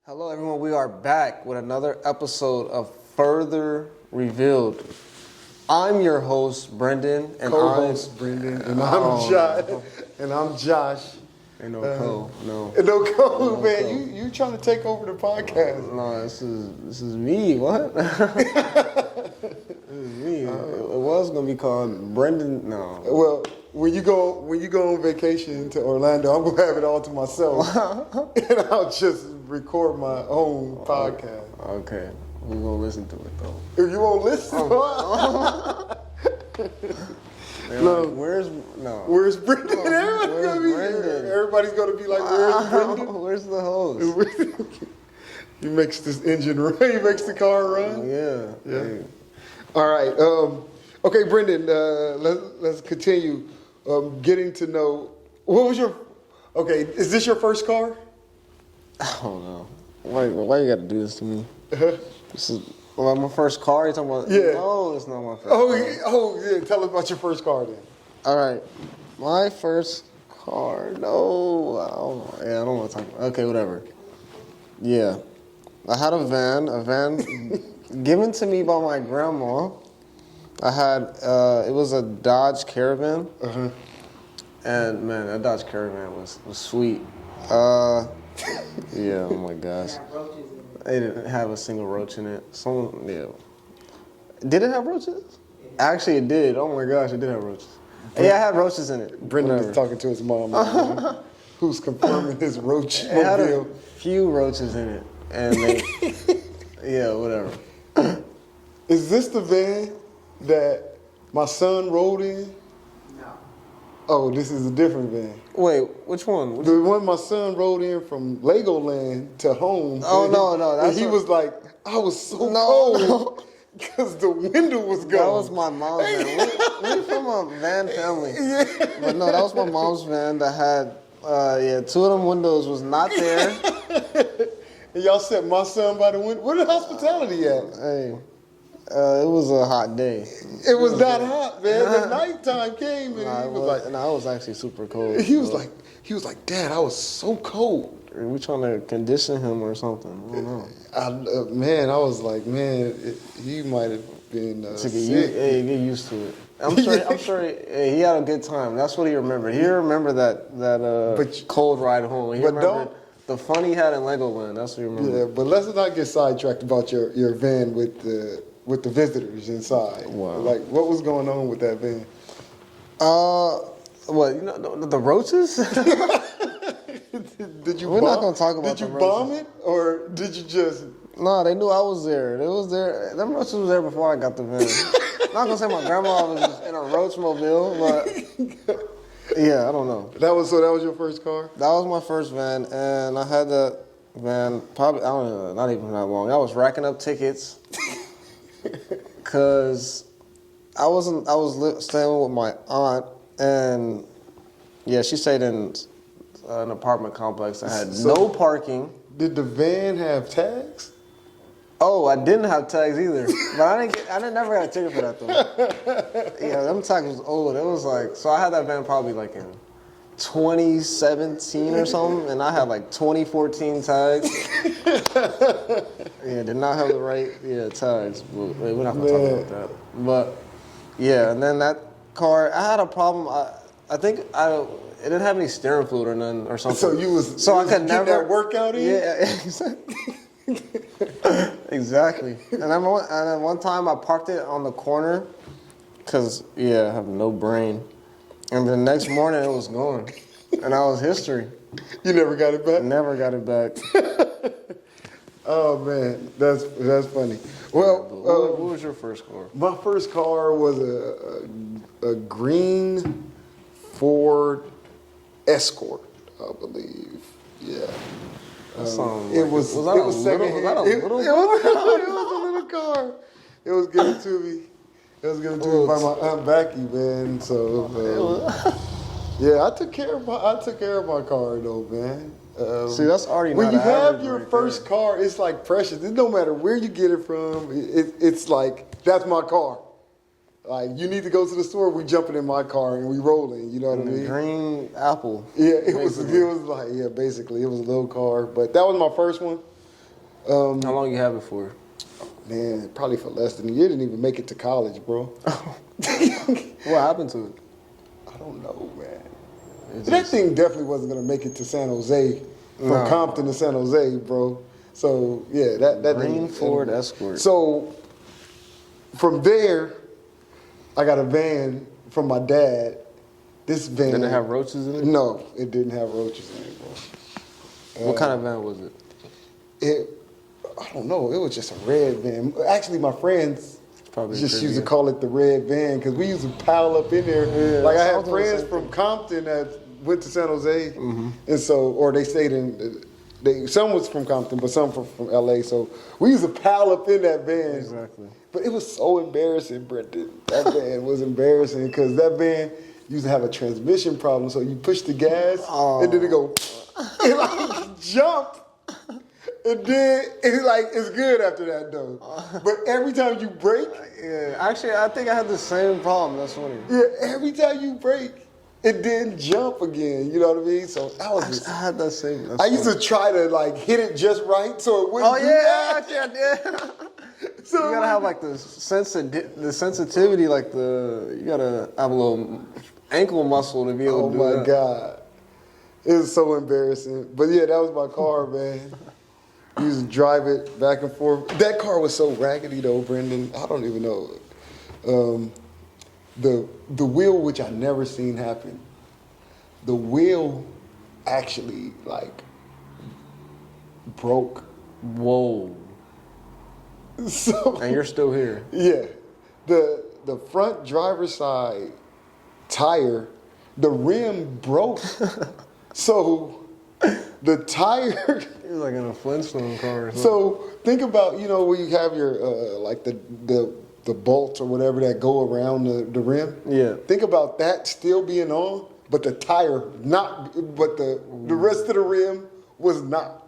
Hello, everyone. We are back with another episode of Further Revealed. I'm your host, Brendan, and co-host Brendan, and I'm Josh. And I'm Josh. Ain't no co, no. No co, man. You trying to take over the podcast? No, this is me. What? This is me. It was gonna be called Brendan. No. Well, when you go on vacation to Orlando, I'm gonna have it all to myself, and I'll just record my own podcast. Okay, we're gonna listen to it though. If you won't listen, where's Brendan? Everybody's gonna be like, where's Brendan? Where's the host? He makes this engine run. He makes the car run. Yeah. Hey. All right. Okay, Brendan. Let's continue. Getting to know. What was your? Okay, is this your first car? I don't know. Why you got to do this to me? This is my first car. You talking about? Yeah. No, it's not my first. car. Yeah. Tell us about your first car then. All right, my first car. No, I don't want to talk about. Okay, whatever. Yeah, I had a van given to me by my grandma. I had it was a Dodge Caravan, and man, that Dodge Caravan was sweet. Yeah, oh my gosh. It didn't have a single roach in it. Did it have roaches? Actually, it did. Oh my gosh, it did have roaches. Yeah, it had roaches in it. Brendan is talking to his mom, who's confirming his roach mobile. It had a few roaches in it, and they, yeah, whatever. Is this the van that my son rode in? No. Oh, this is a different van. Wait, which one? The one my son rode in from Legoland to home. Oh, no. And he was like, I was so cold because the window was gone. That was my mom's van. We're from a van family. Yeah. But no, that was my mom's van that had, two of them windows was not there. And y'all set my son by the window. Where the hospitality at? Hey. It was a hot day. It was that hot, man. The nighttime came and he was like, and I was actually super cold. He was like, Dad, I was so cold. Are we trying to condition him or something? I don't know. I was like, he might have been sick. Get used to it. I'm sure he had a good time. That's what he remembered. He remembered that cold ride home. He remembered the fun he had in Legoland. That's what he remembered. Yeah, but let's not get sidetracked about your van with the visitors inside. Wow. Like, what was going on with that van? What, the roaches? Did you We're not going to talk about Did you bomb it, or did you just... No, they knew I was there. They was there. Them roaches was there before I got the van. Not going to say my grandma was in a roach mobile, but... Yeah, I don't know. That was your first car? That was my first van, and I had that van probably, I don't know, not even that long. I was racking up tickets. Cause I was staying with my aunt, and yeah, she stayed in an apartment complex that had no parking. Did the van have tags? Oh, I didn't have tags either, but I never got a ticket for that though. Yeah, them tags was old. It was like, so I had that van probably like in 2017 or something, and I had like 2014 tags. Yeah, did not have the right tags. But we're not gonna talk about that. But yeah, and then that car, I had a problem. I think it didn't have any steering fluid or none or something. So I could never get that workout in. Yeah, exactly. And then one time I parked it on the corner, cause I have no brain. And the next morning it was gone, and that was history. You never got it back? Never got it back. Oh man, that's funny. Well, what was your first car? My first car was a green Ford Escort, I believe. Yeah. It was secondhand. Was that a little car? It was a little car. It was given to me. It was given to me by my Aunt Becky, man. So yeah, I took care of my car though, man. See, that's already when not you have your right first there. car, it's like precious. It no matter where you get it from, it's like that's my car. Like, you need to go to the store, we jumping in my car and we rolling, you know what I mean? Green apple. Yeah, it was like, yeah, basically, it was a little car. But that was my first one. How long you have it for? Man, probably for less than a year. Didn't even make it to college, bro. What happened to it? I don't know, man. It That just- thing definitely wasn't gonna make it to San Jose, from Compton to San Jose, bro. So yeah, that Green didn't- Ford Escort. So from there, I got a van from my dad. This van Did it have roaches in it? No, it didn't have roaches in it, bro. What kind of van was it? I don't know. It was just a red van. Actually, my friends Probably just used to Caribbean. call it the red van because we used to pile up in there. Yeah, like I that's had also the friends same from Compton that went to San Jose, Mm-hmm. and so or they stayed in. Some was from Compton, but some from LA. So we used to pile up in that van. Exactly. But it was so embarrassing, Brendan. That van was embarrassing because that van used to have a transmission problem. So you push the gas, and then it go, it like jump. And then it's good after that though. But every time you brake, Yeah, actually, I think I had the same problem. That's funny. yeah, every time you brake, it didn't jump again. You know what I mean? So that was just, I had that same. I used to try to like hit it just right so it wouldn't. Oh do yeah, that. yeah. So You gotta have like the sensitivity, like you gotta have a little ankle muscle to be able Oh to do my that. God, it was so embarrassing. But yeah, that was my car, man. We used to drive it back and forth. That car was so raggedy though, Brendan. I don't even know. The wheel, which I never seen happen, the wheel actually like broke. Whoa. So And you're still here. yeah, the front driver's side tire, the rim broke. So the tire. You're like in a Flintstone car or something. So think about where you have your like the bolts or whatever that go around the rim. Yeah. Think about that still being on, but the tire not, but the rest of the rim was not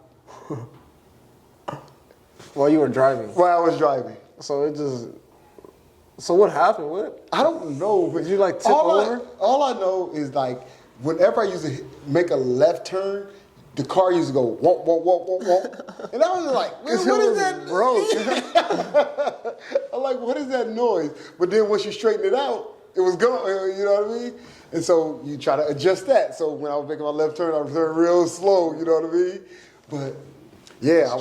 While you were driving. while I was driving. So it just. So what happened? What? I don't know. But Did you, like, tip all over? All I know is like whenever I used to make a left turn, the car used to go womp womp womp womp womp, and I was like, "Man, It what is was that?" broke. I'm like, "What is that noise?" But then once you straighten it out, it was gone. You know what I mean? And so you try to adjust that. So when I was making my left turn, I was turning real slow. You know what I mean? But yeah, I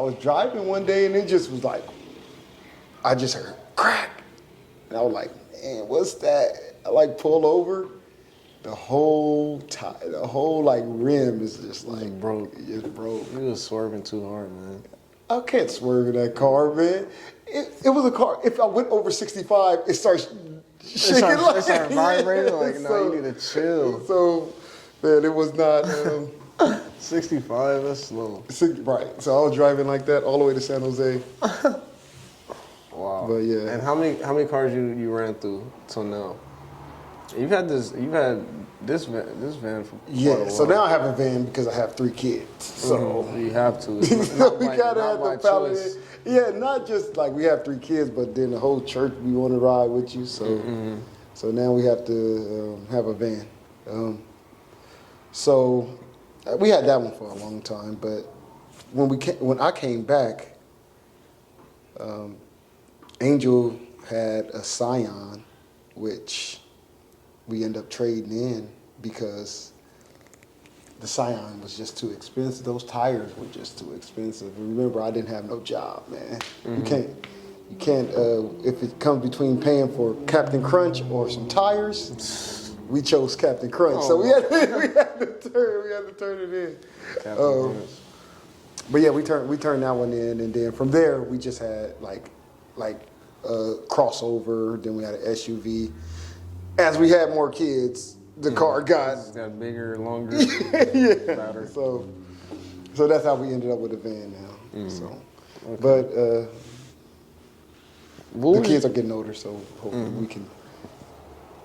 was driving one day, and it just was like, I just heard crack, and I was like, "Man, what's that?" I like pull over. The whole like rim is just like broke. It broke. You was swerving too hard, man. I can't swerve in that car, man. It was a car. If I went over 65, it starts shaking It started vibrating. Like, no, you need to chill. So, man, it was not. 65, that's slow. Right. So I was driving like that all the way to San Jose. Wow. But yeah. And how many cars you ran through till now? You've had this van for quite a Yeah. while. So now I have a van because I have 3 kids. So. You have to. So we gotta have by the pallet. choice. Yeah, not just like we have 3 kids, but then the whole church we want to ride with you. So, so now we have to have a van. So we had that one for a long time, but when I came back, Angel had a Scion, which we ended up trading in because the Scion was just too expensive. Those tires were just too expensive. And remember, I didn't have no job, man. You can't. If it comes between paying for Captain Crunch or some tires, we chose Captain Crunch. So we had to turn it in. Captain Crunch. But yeah, we turned that one in, and then from there we just had like crossover. Then we had an SUV. As we had more kids, the car got bigger, longer. yeah. Better. So that's how we ended up with a van now. So, Okay. but What the was kids are getting older, so hopefully we can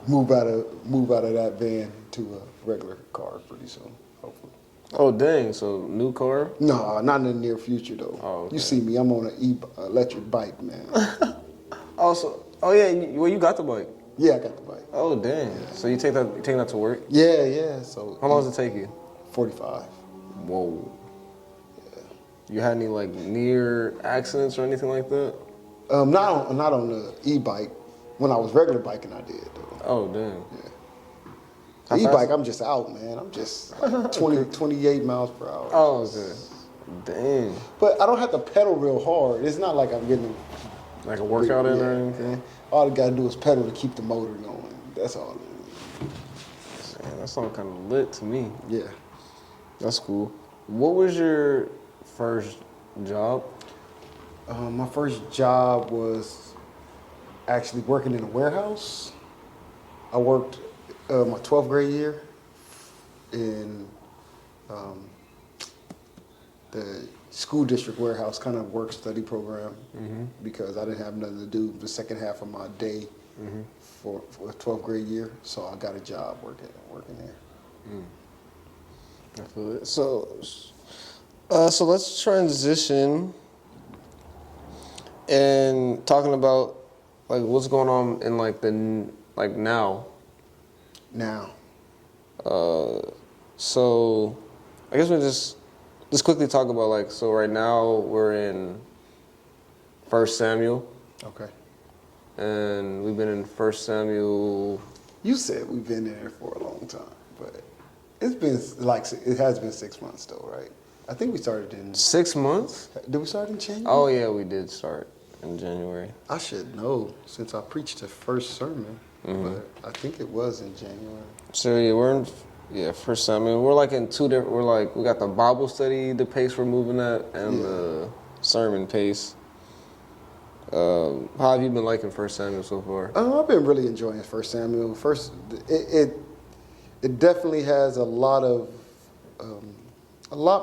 move out of that van to a regular car pretty soon. Hopefully. Oh dang! So new car? No, not in the near future though. Oh, okay. You see me, I'm on an electric bike, man. Oh yeah. Well, you got the bike. Yeah, I got the bike. Oh dang! So you taking that to work? Yeah. So How long does it take you? 45. Whoa. You had any like near accidents or anything like that? Not on the e-bike. When I was regular biking, I did. Though. Oh damn. Yeah. How The fast- e-bike, I'm just out, man. I'm just like 28 miles per hour. Oh, okay. Dang. But I don't have to pedal real hard. It's not like I'm getting Like a workout in or anything? man. All I gotta do is pedal to keep the motor going. That's all. Man, that sounds kind of lit to me. Yeah. That's cool. What was your first job? My first job was actually working in a warehouse. I worked my 12th grade year in the school district warehouse kind of work study program because I didn't have nothing to do the second half of my day for a 12th grade year. So I got a job working there. I feel it. So let's transition and talking about like what's going on in like now. Now, So I guess we just quickly talk about like so right now we're in 1 Samuel okay. and we've been in 1 Samuel. You said we've been there for a long time, but it has been 6 months though, right? I think we started in. 6 months? Did we start in January? Oh yeah, we did start in January. I should know since I preached the first sermon, but I think it was in January. So yeah, we're in 1 Samuel. We're like in two different. We're like we got the Bible study, the pace we're moving at, and the sermon pace. How have you been liking 1 Samuel so far? I've been really enjoying 1 Samuel. It definitely has a lot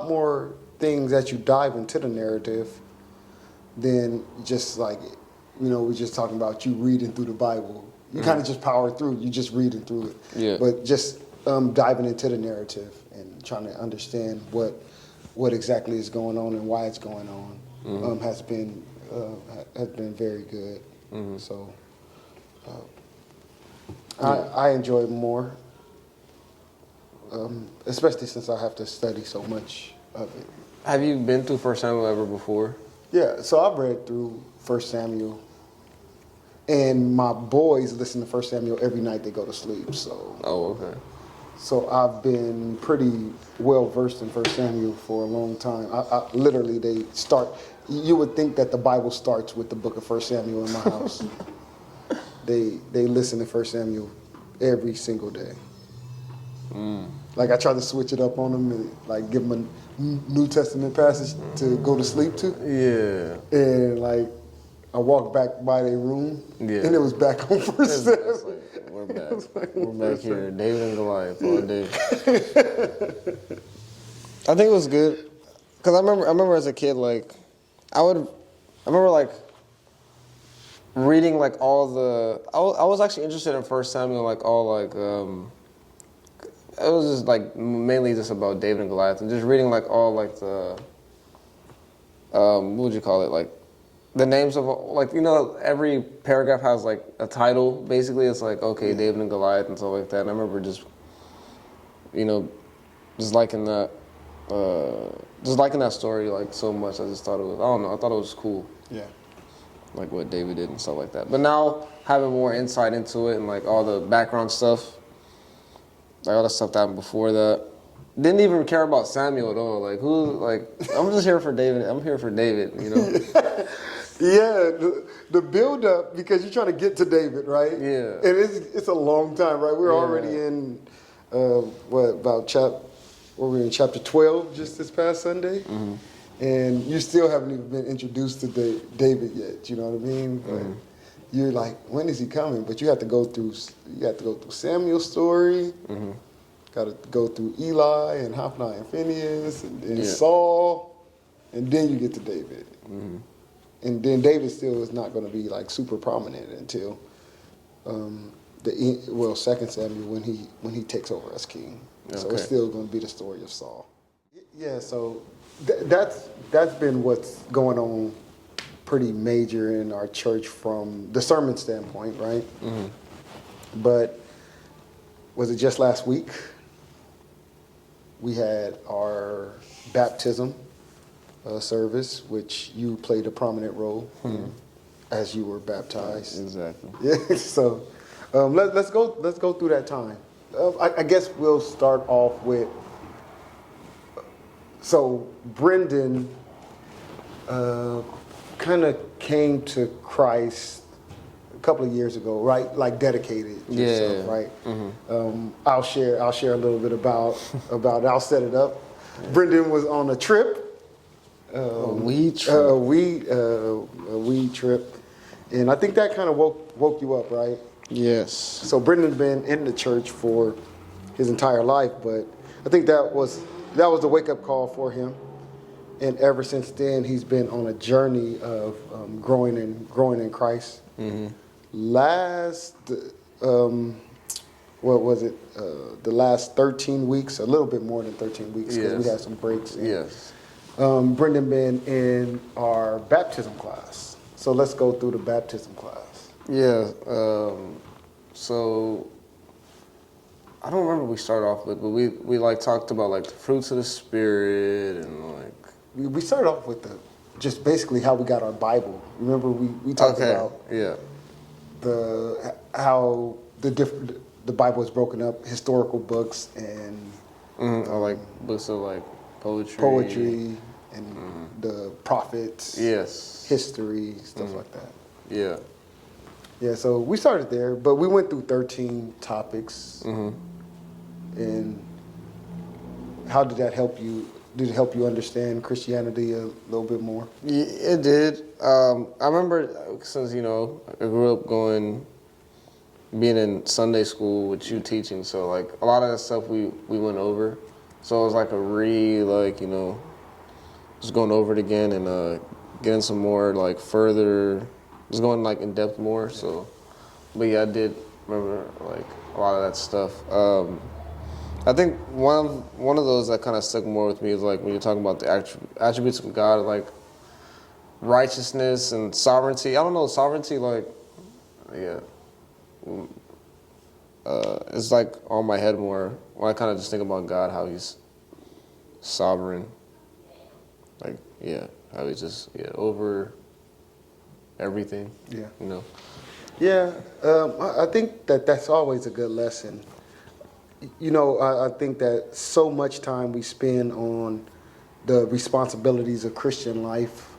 more things that you dive into the narrative than just like, we're just talking about you reading through the Bible. You kind of just power through. You just reading through it. Yeah. But just diving into the narrative and trying to understand what exactly is going on and why it's going on has been very good. So I enjoy it more, especially since I have to study so much of it. Have you been through 1 Samuel ever before? Yeah, so I've read through 1 Samuel, and my boys listen to 1 Samuel every night they go to sleep. So, Okay. So I've been pretty well versed in 1 Samuel for a long time. I literally, they start. You would think that the Bible starts with the book of 1 Samuel in my house. They listen to 1 Samuel every single day. Like I try to switch it up on them and like give them a New Testament passage to go to sleep to. Yeah. And like I walked back by their room and it was back on 1 Samuel. We're back. We're back here. David and Goliath all day. I think it was good because I remember as a kid like I remember like reading like all the. I was actually interested in 1 Samuel like all like it was just like mainly just about David and Goliath and just reading like all like the what would you call it like the names of like every paragraph has like a title basically. It's like okay David and Goliath and stuff like that. And I remember just just liking that. Just liking that story like so much, I just thought it was. I don't know. I thought it was cool. Yeah. Like what David did and stuff like that. But now having more insight into it and like all the background stuff, like all the stuff that happened before that, didn't even care about Samuel at all. Like I'm just here for David. I'm here for David. Yeah, the build up because you're trying to get to David, right? Yeah. And it's a long time, right? We're already in we're in chapter 12 just this past Sunday, and you still haven't even been introduced to David yet. You know what I mean? But you're like, when is he coming? But you have to go through Samuel's story. Got to go through Eli and Hophni and Phineas and Saul, and then you get to David. And then David still is not going to be like super prominent until 2 Samuel when he takes over as king. So it's still going to be the story of Saul. Yeah, so that's been what's going on pretty major in our church from the sermon standpoint, right? But was it just last week? We had our baptism service, which you played a prominent role in as you were baptized. Exactly. Yeah. So let's go through that time. I guess we'll start off with. So Brendan kind of came to Christ a couple of years ago, right? Like dedicated yourself, right? I'll share a little bit about it. I'll set it up. Brendan was on a trip, A weed trip. a weed trip, and I think that kind of woke you up, right? Yes. So Brendan's been in the church for his entire life, but I think that was the wake up call for him. And ever since then, he's been on a journey of growing in Christ. Last, what was it? The last 13 weeks, a little bit more than 13 weeks, because we Yes. had some breaks. Yes. Brendan been in our baptism class. So let's go through the baptism class. Yeah. So I don't remember what we started off with, but we like talked about like the fruits of the spirit and like. We started off with just basically how we got our Bible. Remember we talked about how the Bible is broken up, historical books and Or like books of like poetry and the prophets, Yes. history, stuff like that. Yeah. Yeah, so we started there, but we went through 13 topics. And how did that help you? Did it help you understand Christianity a little bit more? Yeah, it did. I remember since, I grew up being in Sunday school with you teaching, so like a lot of that stuff we went over. So it was like just going over it again and getting some more like further, just going like in depth more. So, but yeah, I did remember like a lot of that stuff. I think one of those that kind of stuck more with me is like when you're talking about the attributes of God, like righteousness and sovereignty. I don't know, sovereignty, like, yeah. It's like on my head more when I kind of just think about God, how he's sovereign. Like, yeah, how he's just, over everything. Yeah. Yeah, I think that's always a good lesson. I think that so much time we spend on the responsibilities of Christian life,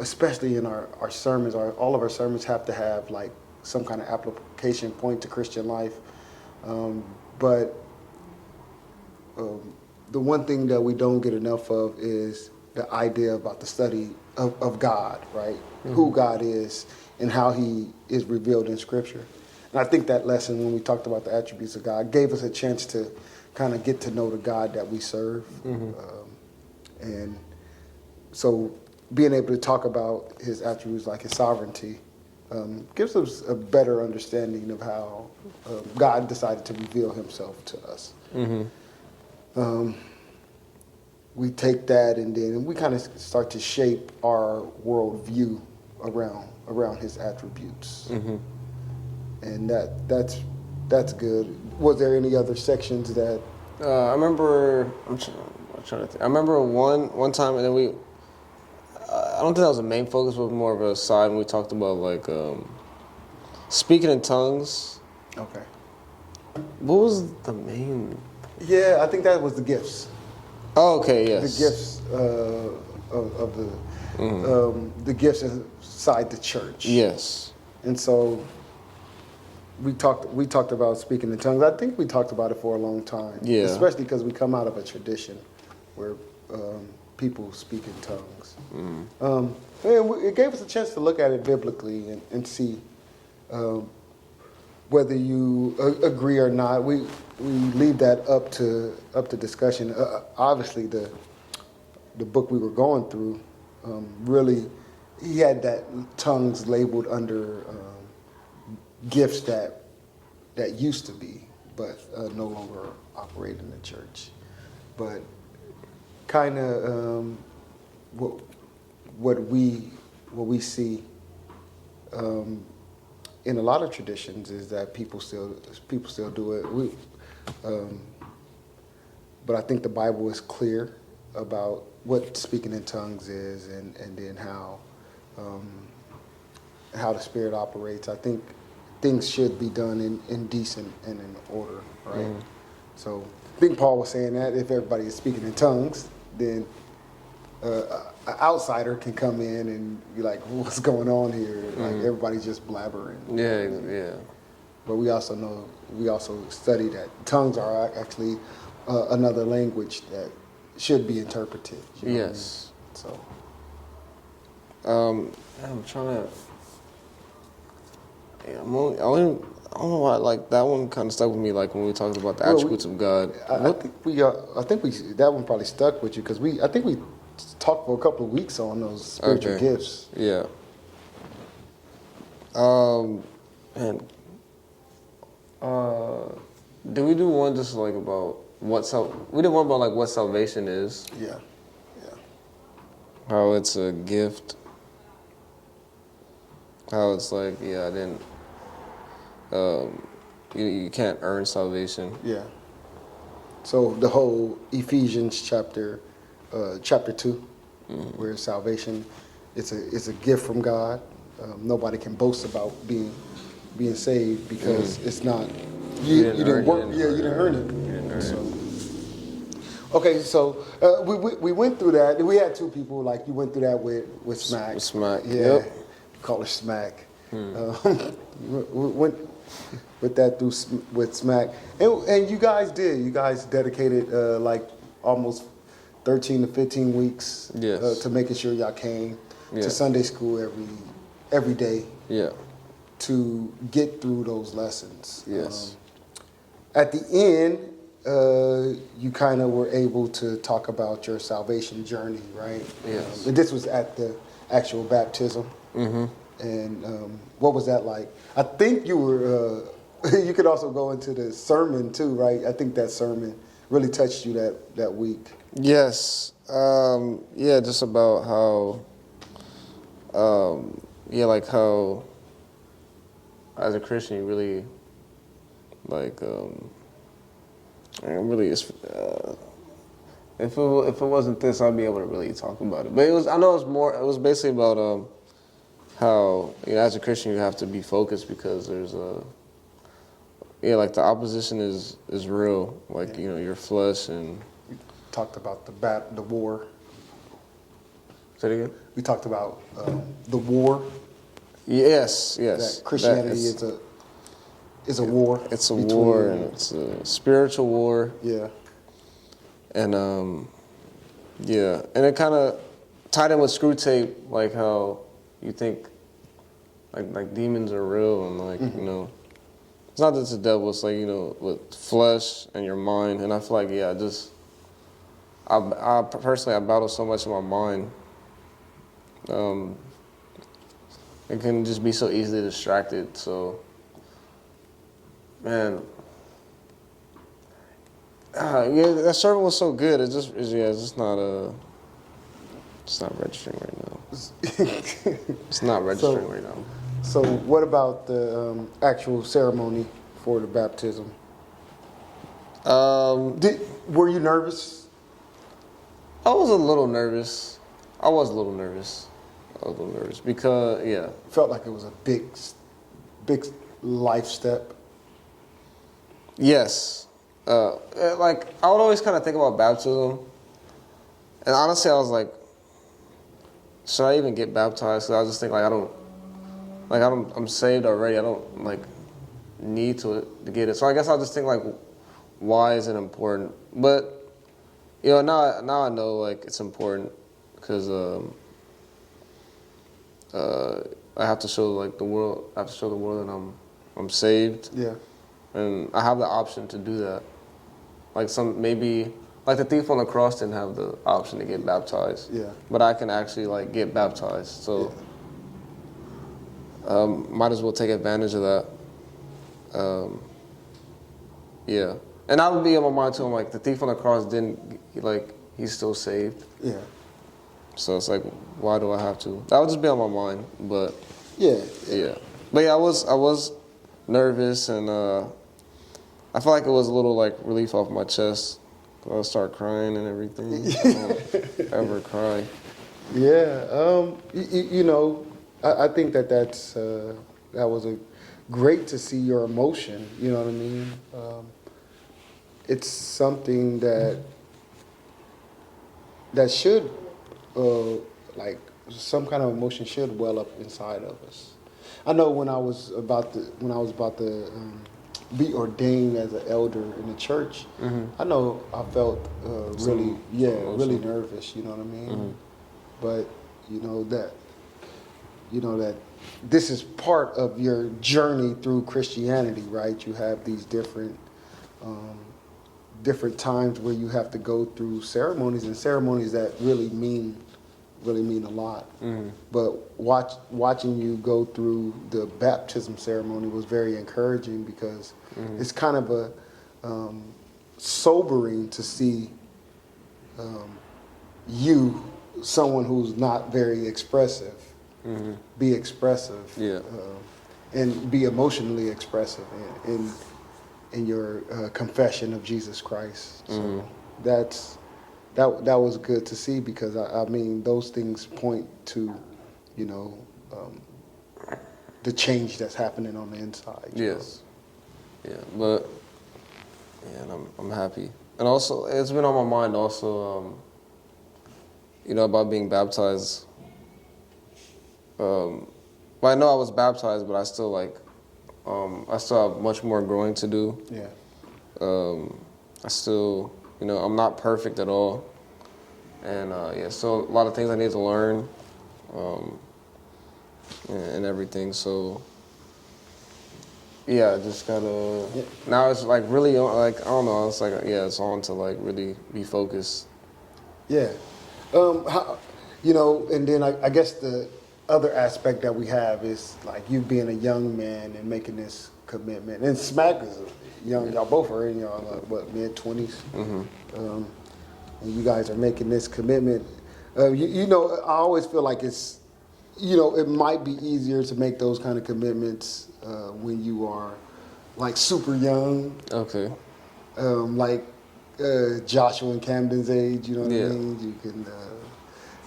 especially in our sermons. All of our sermons have to have like some kind of application point to Christian life. But the one thing that we don't get enough of is the idea about the study of God, right? Who God is and how he is revealed in Scripture. And I think that lesson, when we talked about the attributes of God, gave us a chance to kind of get to know the God that we serve. And so being able to talk about his attributes like his sovereignty gives us a better understanding of how God decided to reveal himself to us. We take that and then we kind of start to shape our worldview around his attributes. And that's good. Was there any other sections that? I remember. I'm trying to think. I remember one time, and then we. I don't think that was the main focus, but more of a side when we talked about like speaking in tongues. Okay. What was the main? Yeah, I think that was the gifts. Oh, okay. Yes. The gifts of the gifts inside the church. Yes. And so we talked about speaking in tongues. I think we talked about it for a long time. Yeah. Especially because we come out of a tradition where people speak in tongues. And it gave us a chance to look at it biblically and see whether you agree or not. We leave that up to discussion. Obviously, the book we were going through really, he had that tongues labeled under gifts that used to be, but no longer operate in the church. But kind of what we see in a lot of traditions is that people still do it. But I think the Bible is clear about what speaking in tongues is, and then how the Spirit operates. I think things should be done in decent and in order, right? So I think Paul was saying that if everybody is speaking in tongues, then an outsider can come in and be like, what's going on here? Like everybody's just blabbering. Yeah. But we also study that tongues are actually another language that should be interpreted. You know Yes. what I mean? So. I'm trying to. Yeah, I don't know why. Like that one kind of stuck with me. Like when we talked about the attributes of God. I think that one probably stuck with you because I think we talked for a couple of weeks on those spiritual gifts. Yeah. And did we do one just like about we did one about like what salvation is? Yeah. How it's a gift. How it's like, I didn't. You can't earn salvation. Yeah. So the whole Ephesians chapter 2, where salvation, it's a gift from God. Nobody can boast about being saved because it's not. You didn't work. You didn't earn it. You didn't earn it. Okay, so we went through that. We had two people, like you went through that with Smack. With Smack, Yeah. yep. Call her Smack. We went with that with Smack. And you guys did. You guys dedicated like almost 13 to 15 weeks to making sure y'all came to Sunday school every day. Yeah. To get through those lessons. Yes. At the end, you kind of were able to talk about your salvation journey, right? Yes. And this was at the actual baptism. Mm-hmm. And what was that like? I think you were. You could also go into the sermon too, right? I think that sermon really touched you that week. Yes. Just about how. Like how. As a Christian, you really. Like. Really, if it wasn't this, I'd be able to really talk about it. But it was. I know it was more. It was basically about how as a Christian you have to be focused because there's like the opposition is real. Like your flesh and. We talked about the war. Say it again. We talked about the war. Yes. That Christianity is a war. It's a war, and it's a spiritual war. Yeah. And and it kind of tied in with Screw Tape, like how you think like demons are real, and like it's not that it's the devil. It's like with flesh and your mind, and I feel like I personally battle so much in my mind. It can just be so easily distracted. So. Man, that sermon was so good. It's just not registering right now. It's not registering right now. So, what about the actual ceremony for the baptism? Were you nervous? I was a little nervous because Felt like it was a big life step. Yes. Like, I would always kind of think about baptism. And honestly, I was like, should I even get baptized? Because I just think, I'm saved already. I don't, need to get it. So I guess I'll just think, why is it important? But, now I know, it's important because I have to show, the world, that I'm saved. Yeah. And I have the option to do that. The thief on the cross didn't have the option to get baptized. Yeah. But I can actually get baptized. So might as well take advantage of that. And I would be in my mind too, the thief on the cross he's still saved. Yeah. So it's why do I have to? That would just be on my mind. But yeah. But I was nervous, and I felt like it was a little relief off my chest. I'll start crying and everything. I don't ever cry. Yeah, you know, I think that was a great to see your emotion. You know what I mean? It's something that should, like, some kind of emotion should well up inside of us. I know when I was about to be ordained as an elder in the church, I know I felt really really nervous. You know what I mean? But you know that this is part of your journey through Christianity, right? You have these different times where you have to go through ceremonies, and ceremonies that really mean a lot. But watching you go through the baptism ceremony was very encouraging, because it's kind of a sobering to see you, someone who's not very expressive, be expressive, and be emotionally expressive in your confession of Jesus Christ. So that was good to see, because I mean those things point to, you know, the change that's happening on the inside. Yes. Yeah, but and I'm happy, and also it's been on my mind also. You know, about being baptized. Well, I know I was baptized, but I still I still have much more growing to do. Yeah. I still, you know, I'm not perfect at all, and still a lot of things I need to learn, and everything. So, yeah, I just gotta. Yeah. Now it's like really like I don't know. It's like it's on to like really be focused. Yeah. You know, and then I guess the other aspect that we have is like you being a young man and making this commitment. And Smack is young. Y'all both are in y'all mid-20s. And you guys are making this commitment. You know, I always feel like it's, you know, it might be easier to make those kind of commitments when you are like super young. Okay. Like Joshua and Camden's age, you know what I mean? You can,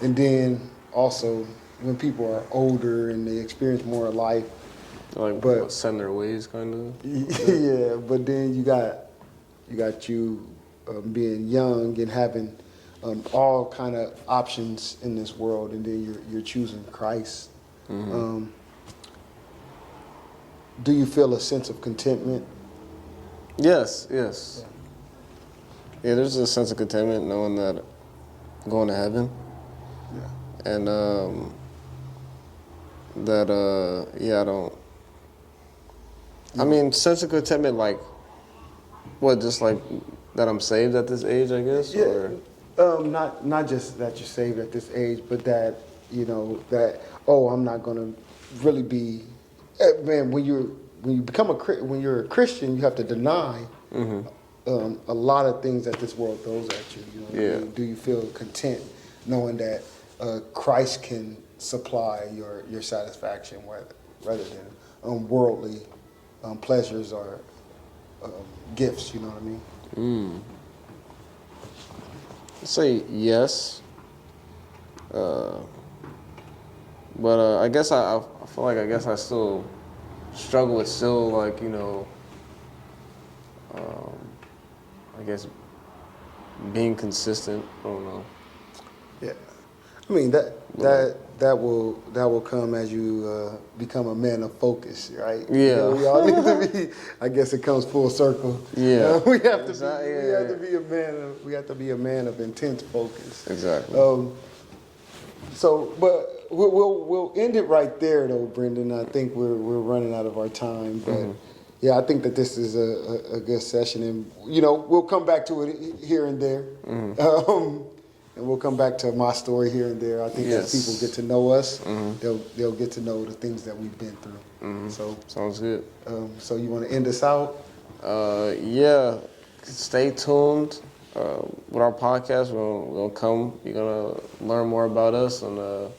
and then also when people are older and they experience more of life, like set in their ways, kind of. Yeah, but then you got you being young and having all kind of options in this world, and then you're choosing Christ. Do you feel a sense of contentment? Yes. Yeah, there's a sense of contentment knowing that I'm going to heaven. Yeah. And I don't. I mean, sense of contentment, like, what, just like that I'm saved at this age, I guess? Yeah. Or? Not just that you're saved at this age, but that, you know, that, I'm not going to really be, man, when you're a Christian, you have to deny a lot of things that this world throws at you. You know what I mean? Do you feel content knowing that Christ can supply your satisfaction rather than worldly pleasures or gifts? You know what I mean? I'd say yes. But I guess I feel like I still struggle with like, you know, I guess being consistent. I don't know. Yeah, I mean that will come as you become a man of focus, right? Yeah, you know, we all need to be. I guess it comes full circle. Yeah, we have to be a man of intense focus. Exactly. But we'll end it right there, though, Brendan. I think we're running out of our time, but. Yeah, I think that this is a good session, and you know we'll come back to it here and there, and we'll come back to my story here and there. I think as people get to know us, they'll get to know the things that we've been through. So sounds good. So you want to end us out? Yeah, stay tuned with our podcast. We're gonna come. You're gonna learn more about us, and oh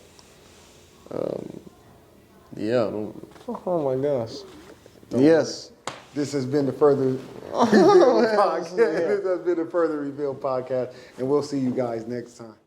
my gosh. Yes. This has been the Further Reveal podcast. This has been the Further Reveal podcast, and we'll see you guys next time.